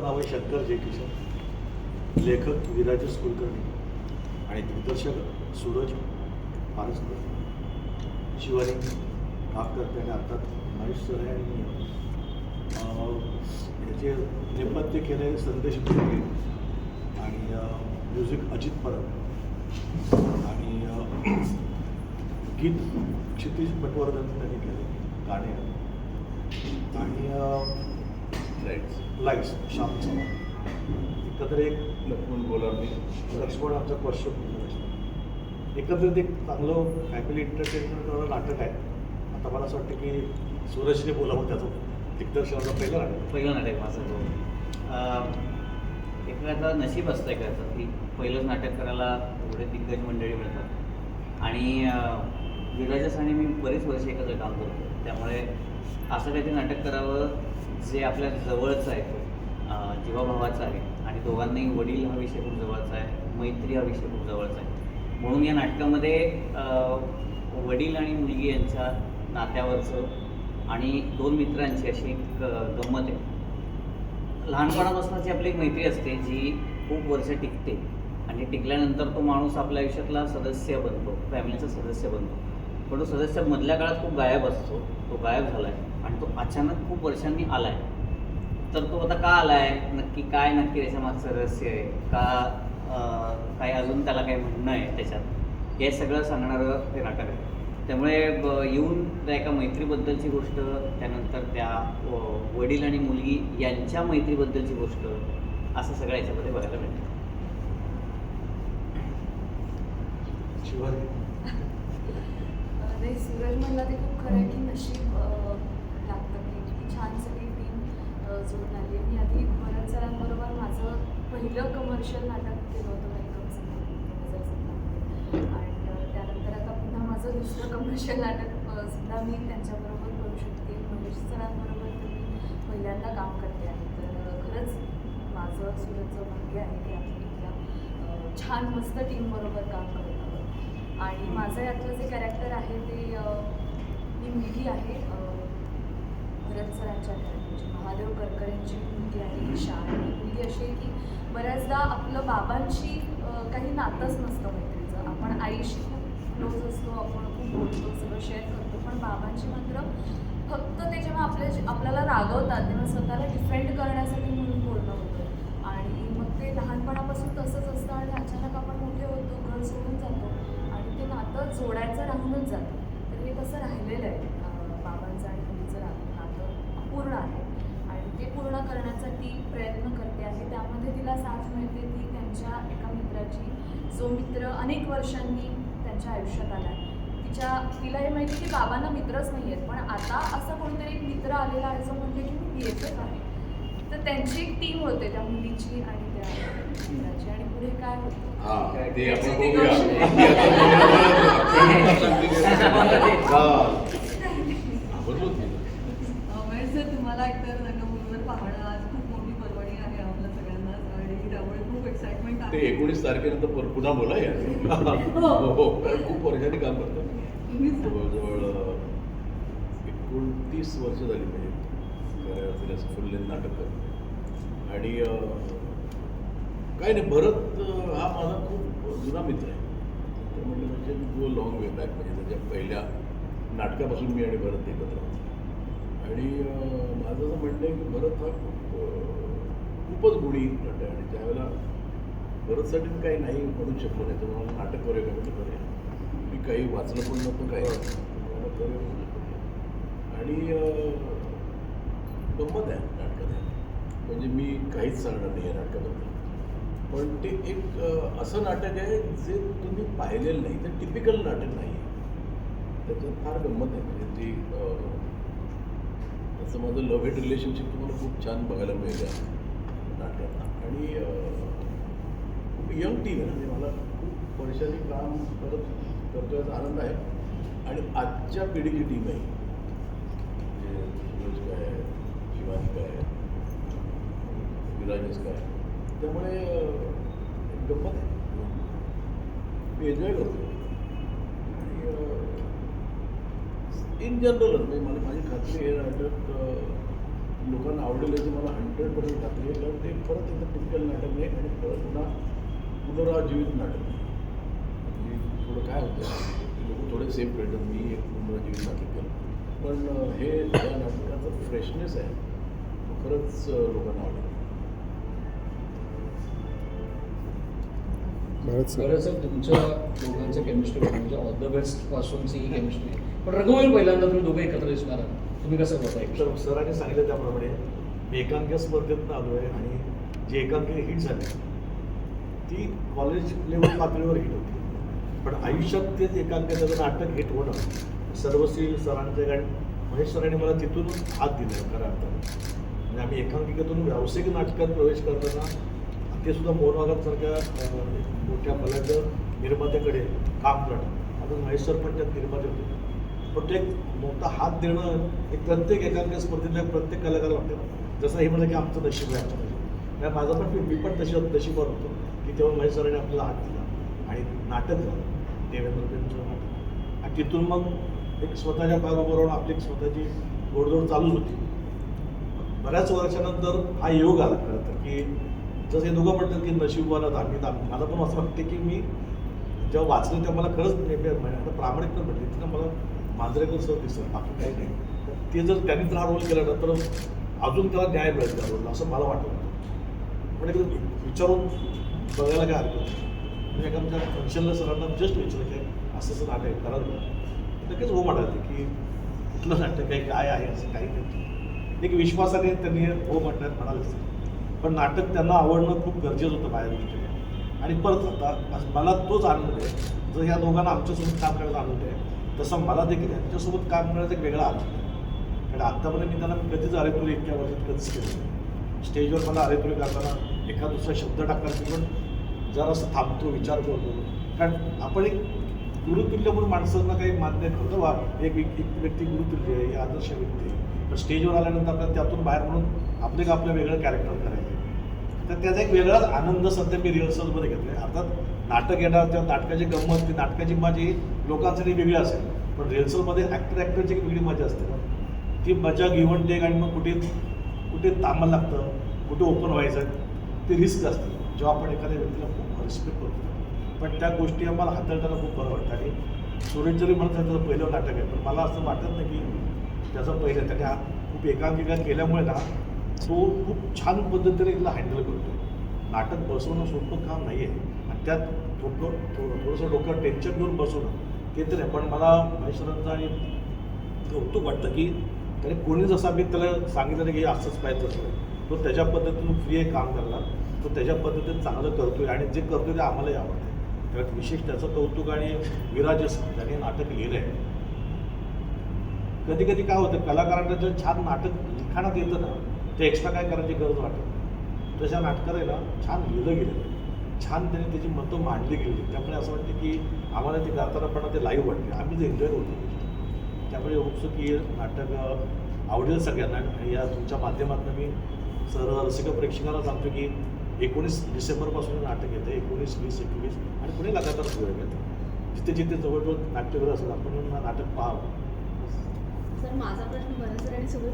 माझं नाव आहे शंकर जयकिशन, लेखक विराजेश कुलकर्णी आणि दिग्दर्शक सूरज पारसकर. शिवानी काम करते आणि अर्थात महेश सर आणि मी. याचे नेपथ्य केले संदेश बोलके आणि म्युझिक अजित परब आणि गीत क्षितिज पटवर्धन त्यांनी केले, गाणे आणि लाईट्स श्याम चव्हाण. एकत्र एक लक्ष्मण आमचा क्वश्चन. एकत्रित एक चांगलं फॅमिली एंटरटेनमेंट नाटक आहे. आता मला असं वाटतं की सूरजने बोलावं त्याचं दिग्दर्शनाचं पहिलं नाटक माझं. एखादा नशीब असतं एखादं की पहिलंच नाटक करायला एवढे दिग्गज मंडळी मिळतात आणि विराजस आणि मी बरेच वर्ष एकत्र काम करतो. त्यामुळे असं काहीतरी नाटक करावं जे आपल्या जवळचं आहे, जीवाभावाचं आहे आणि दोघांनाही वडील हा विषय खूप जवळचा आहे, मैत्री हा विषय खूप जवळचा आहे. म्हणून या नाटकामध्ये वडील आणि मुलगी यांच्या नात्यावरचं आणि दोन मित्रांची अशी एक गंमत आहे. लहानपणापासूनची आपली एक मैत्री असते जी खूप वर्ष टिकते आणि टिकल्यानंतर तो माणूस आपल्या आयुष्यातला सदस्य बनतो, फॅमिलीचा सदस्य बनतो. पण तो सदस्य मधल्या काळात खूप गायब असतो. तो गायब झाला आहे आणि तो अचानक खूप वर्षांनी आला आहे. तर तो आता का आला आहे, नक्की त्याच्या मागचं रहस्य आहे का, काही अजून त्याला काही म्हणणं आहे त्याच्यात, हे सगळं सांगणारं ते नाटक आहे. त्यामुळे येऊन त्या एका मैत्रीबद्दलची गोष्ट, त्यानंतर त्या वडील आणि मुलगी यांच्या मैत्रीबद्दलची गोष्ट, असं सगळं याच्यामध्ये बघायला मिळतं. नाही, सूरज म्हणला ते खूप खरं आहे की नशीब लागतं की इतकी छान सगळी टीम जुळून आली. मी आधी भरत सरांबरोबर माझं पहिलं कमर्शियल नाटक केलं होतं वेलकमचं 2017 आणि त्यानंतर आता पुन्हा माझं दुसरं कमर्शियल नाटक सुद्धा मी त्यांच्याबरोबर करू शकते. महेश सरांबरोबर तर मी पहिल्यांदा काम करते आहे. तर खरंच माझं सूरजचं भाग्य आहे की आपण इथल्या छान मस्त टीमबरोबर काम करत आहोत. आणि माझं यातलं जे कॅरेक्टर आहे ते मी मुलगी आहे भरत सरांच्या कॅरेक्टरची, महादेव करकरेंची मुलगी आहे ईशा. आणि मुलगी अशी आहे की बऱ्याचदा आपलं बाबांशी काही नातंच नसतं मैत्रीचं. आपण आईशी खूप क्लोज असतो, आपण खूप बोलतो, सगळं शेअर करतो. पण बाबांशी मात्र फक्त ते जेव्हा आपल्याला रागवतात तेव्हा स्वतःला डिफेंड करण्यासाठी म्हणून बोलणं होतं. आणि मग ते लहानपणापासून तसंच असतं आणि अचानक आपण मोठे होतो, घर सोडून जातो आणि ते नातं जोडायचं राहूनच जातं. तर हे तसं राहिलेलं आहे. बाबांचं आणि मुलीचं नातं अपूर्ण आहे आणि ते पूर्ण करण्याचा ती प्रयत्न करते आहे. त्यामध्ये तिला साथ मिळते ती त्यांच्या एका मित्राची, जो मित्र अनेक वर्षांनी त्यांच्या आयुष्यात आला आहे. तिला हे माहिती की बाबांना मित्रच नाही आहेत, पण आता असं कोणतरी एक मित्र आलेला आहे जो म्हणते की मी BFF आहे. तर त्यांची एक टीम होते त्या मुलीची आणि त्या मित्राची. आणि पुढे काय होतं सर, तुम्हाला एकतर रंगभूमीवर पाहणं आज खूप मोठी पर्वणी आहे आपल्या सगळ्यांना आणि त्यामुळे खूप एक्साइटमेंट आहे. ते 19 तारखेनंतर पुन्हा बोला या. हो, कारण खूप वर्षांनी काम करतात. जवळजवळ 29 वर्ष झाली म्हणजे असं फुल लेंथ नाटक करतो. आणि काय नाही, भरत हा माझा खूप जुना मित्र आहे. तर म्हणजे गो लॉंग वे बॅक. म्हणजे त्याच्या पहिल्या नाटकापासून मी आणि भरत एकत्र होतो. आणि माझं असं म्हणणं आहे की भरत हा खूपच गुणी नट आहे. आणि त्यावेळेला भरतसाठी मी काही नाही म्हणू शकलो नाही. तर मला नाटक करूया का म्हणजे करूया. मी काही वाचलं पण नव्हतं, काही मला करूया म्हणून करूया. आणि गंमत आहे नाटकात. म्हणजे मी काहीच सांगणार नाही आहे नाटकाबद्दल, पण ते एक असं नाटक आहे जे तुम्ही पाहिलेलं नाही. ते टिपिकल नाटक नाही आहे. त्याच्यात फार गंमत आहे. म्हणजे ती असं माझं लव्ह हेट रिलेशनशिप तुम्हाला खूप छान बघायला मिळेल नाटकात. आणि खूप यंग टीम आहे. म्हणजे मला खूप वर्षांनी काम करतो याचा आनंद आहे. आणि आजच्या पिढीची टीम आहे. म्हणजे सूरज काय आहे, शिवानी काय आहे, विराजेश काय आहे. त्यामुळे गंमत आहे. मी एन्जॉय करतो. आणि इन जनरलच म्हणजे माझी खात्री हे नाटक लोकांना आवडेल याची मला 100% खात्री आहे. कारण ते टिपिकल नाटक नाही आणि पुन्हा पुनराजीवित नाटक नाही. म्हणजे थोडं काय होतं लोक थोडे सेफ भेटतात, मी एक पुनराजीवित नाटक केलं, पण हे या नाटकाचं फ्रेशनेस आहे तो खरंच लोकांना आवडेल. बरंच तुमच्या दोघांचं केमिस्ट्री म्हणजे ऑल द बेस्ट पासूनची ही केमिस्ट्री आहे. पण रघुवीर पहिल्यांदा तुम्ही दोघे एकत्र दिसणार आहात, तुम्ही कसं करताय? तर सरांनी सांगितलं त्याप्रमाणे मी एकांकी स्पर्धेतून आलो आहे आणि जी एकांकी हिट झाली ती कॉलेज लेवल पातळीवर हिट होती, पण आयुष्यात तेच एकांकिकाचं नाटक हिट होणं सर्वश्री सरांचे कारण महेश सरांनी मला तिथून हात दिला खऱ्या अर्थाने. म्हणजे आम्ही एकांकिकेतून व्यावसायिक नाटकात प्रवेश करताना ते सुद्धा मोहनबागांसारख्या मोठ्या बलाढ्य निर्मात्याकडे काम करणं. आता महेश सर पण त्यात निर्माते होते, पण ते एक मोठा हात देणं एक प्रत्येक एकांकिका स्पर्धेतल्या प्रत्येक कलाकाराला वाटतं. जसं हे म्हणलं की आमचं नशीब आहे, आमचं नशीब कारण माझं पण मी पण नशीबवर होतो की तेव्हा महेश सरांनी आपल्याला हात दिला आणि नाटक झालं देवेंद्रचं नाटक. आणि तिथून मग एक स्वतःच्या पायावर आपली एक स्वतःची गोडदोड चालूच होती. बऱ्याच वर्षानंतर हा योग आला खरं तर की जसं हे दोघं म्हणतात की नशीबवाला आम्ही मला पण असं वाटते की मी जेव्हा वाचलं तेव्हा मला खरंच आता प्रामाणिकपणे म्हटले तिथं मला मांजरेकर सर दिसत बाकी काही नाही. ते जर त्यांनी तर हा रोल केला ना तर अजून त्याला न्याय मिळेल त्या रोलला असं मला वाटतं. पण एकदम विचारून बघायला काय हरकत नाही. म्हणजे एका आमच्या फंक्शनला सरांना जस्ट विचारलं की असं असं नाटक आहे कराल का, लगेच हो म्हणाले की कुठलं नाटक आहे काय आहे असं काही नाही. एक विश्वासाने त्यांनी हो म्हणण्यात म्हणाले. पण नाटक त्यांना आवडणं खूप गरजेचं होतं बाहेर दृष्टीने. आणि परत आता मला तोच आनंद आहे, जर ह्या दोघांना आमच्यासोबत काम करायचा आनंद आहे तसं मला देखील यांच्यासोबत काम करण्याचा एक वेगळा आनंद आहे. कारण आत्तापर्यंत मी त्यांना कधीच अरेतुरी इतक्या वर्षात कधीच केलं नाही. स्टेजवर मला अरेतुरी करताना एका दुसरा शब्द टाकायचे पण जरासं थांबतो, विचार करतो. कारण आपण एक गुरुतुल्य म्हणून माणसांना काही मान्य करतो वा एक व्यक्ती गुरुतुल्य आहे, ही आदर्श व्यक्ती आहे. पण स्टेजवर आल्यानंतर आपल्याला त्यातून बाहेर म्हणून आपलं वेगळं कॅरेक्टर करायचं. तर त्याचा एक वेगळाच आनंद सध्या मी रिहर्सलमध्ये घेतो आहे. अर्थात नाटक येणार त्या नाटकाची गंमत ती नाटकाची माझी लोकांसाठी वेगळी असेल, पण रिहर्सलमध्ये ॲक्टरची एक वेगळी मजा असते. ती मजा गिव्हन टेक आणि मग कुठे थांबायला लागतं, कुठे ओपन व्हायचं ती रिस्क असते जेव्हा आपण एखाद्या व्यक्तीला खूप रिस्पेक्ट करतो. पण त्या गोष्टी आम्हाला हाताळताना खूप बरं वाटतं. आणि सुरेश जरी म्हणत आहे त्याचं पहिलं नाटक आहे, पण मला असं वाटत नाही की त्याचं पहिलं त्याने खूप एकांकिका केल्यामुळे ना तो खूप छान पद्धतीने तिला हँडल करतो. नाटक बसवणं सोपं काम नाही आहे आणि त्यात थोडंसं डोक्यात टेन्शन घेऊन बसवणं ते तर आहे. पण मला महेश्वरांचं आणि कौतुक वाटतं की त्याने कोणी जसं मी त्याला सांगितलं की असंच पाहिजे तसं तो त्याच्या पद्धतीनं फ्री आहे काम करायला, तो त्याच्या पद्धतीने चांगलं करतोय आणि जे करतोय ते आम्हालाही आवडतं. त्यात विशेष त्याचं कौतुक आणि विराजस त्याने नाटक लिहिलं आहे. कधी कधी काय होतं कलाकारांना जर छान नाटक लिखाणात येतं ना ते एक्स्ट्रा काय करायची गरज वाटत. तशा नाटकाला आहे ना छान लिहिलं गेलं, छान त्याने त्याची मतं मांडली गेली. त्यामुळे असं वाटतं की आम्हाला ते गाताना पण ते लाईव्ह वाटते, आम्ही ते एन्जॉय होतो. त्यामुळे होतं की नाटक आवडेल सगळ्यांना. आणि या तुमच्या माध्यमातून मी सर्व रसिक प्रेक्षकांना सांगतो की 19 डिसेंबरपासून नाटक येतं. 19, 20, 21 आणि पुढे लगातार सुरू येतं. जिथे जिथे जवळजवळ नाट्यगृह असेल आपण नाटक पाहावं. सर माझा प्रश्न बऱ्याच आणि सगळं